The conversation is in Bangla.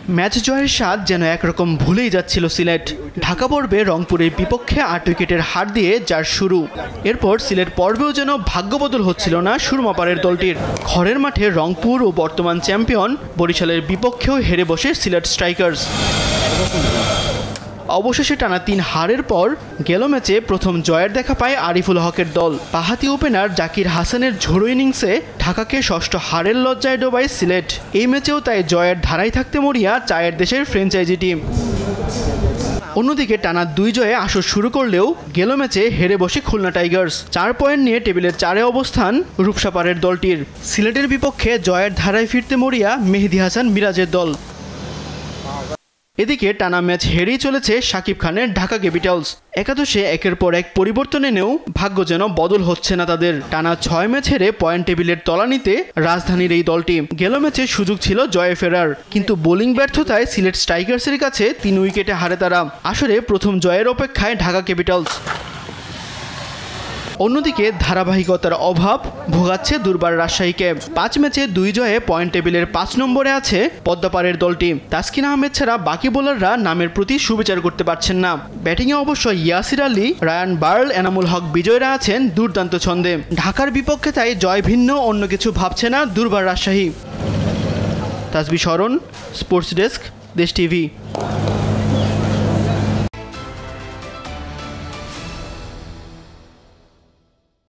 ম্যাচ জয়ের স্বাদ যেন একরকম ভুলেই যাচ্ছিল সিলেট। ঢাকা পর্বে রংপুরের বিপক্ষে ৮ উইকেটের হার দিয়ে যার শুরু। এরপর সিলেট পর্বেও যেন ভাগ্যবদল হচ্ছিল না সুরমাপাড়ের দলটির। ঘরের মাঠে রংপুর ও বর্তমান চ্যাম্পিয়ন বরিশালের বিপক্ষেও হেরে বসে সিলেট স্ট্রাইকার্স। অবশেষে টানা ৩ হারের পর গেল ম্যাচে প্রথম জয়ের দেখা পায় আরিফুল হকের দল। বাঁহাতি ওপেনার জাকির হাসানের ঝোড়ো ইনিংসে ঢাকাকে ষষ্ঠ হারের লজ্জায় ডোবায় সিলেট। এই ম্যাচেও তাই জয়ের ধারায় থাকতে মরিয়া চায়ের দেশের ফ্র্যাঞ্চাইজি টিম। অন্যদিকে টানা ২ জয়ে আসর শুরু করলেও গেল ম্যাচে হেরে বসে খুলনা টাইগার্স। ৪ পয়েন্ট নিয়ে টেবিলের ৪-এ অবস্থান রূপসাপাড়ের দলটির। সিলেটের বিপক্ষে জয়ের ধারায় ফিরতে মরিয়া মেহেদী হাসান মিরাজের দল। এদিকে টানা ম্যাচ হেরেই চলেছে শাকিব খানের ঢাকা ক্যাপিটালস। একাদশে একের পর এক পরিবর্তন এনেও ভাগ্য যেন বদল হচ্ছে না তাদের। টানা ৬ ম্যাচ হেরে পয়েন্ট টেবিলের তলানিতে রাজধানীর এই দলটি। গেল ম্যাচে সুযোগ ছিল জয়ে ফেরার, কিন্তু বোলিং ব্যর্থতায় সিলেট স্ট্রাইকার্সের কাছে ৩ উইকেটে হারে তারা। আসরে প্রথম জয়ের অপেক্ষায় ঢাকা ক্যাপিটালস। অন্যদিকে ধারাবাহিকতার অভাব ভোগাচ্ছে দুর্বার রাজশাহীকে। ৫ ম্যাচে ২ জয়ে পয়েন্ট টেবিলের ৫ নম্বরে আছে পদ্মাপাড়ের দলটি। তাসকিন আহমেদ ছাড়া বাকি বোলাররা নামের প্রতি সুবিচার করতে পারছেন না। ব্যাটিংয়ে অবশ্য ইয়াসির আলী, রায়ান বার্ল, এনামুল হক বিজয়রা আছেন দুর্দান্ত ছন্দে। ঢাকার বিপক্ষে তাই জয় ভিন্ন অন্য কিছু ভাবছে না দুর্বার রাজশাহী। তাসবি শরণ, স্পোর্টস ডেস্ক, দেশ টিভি।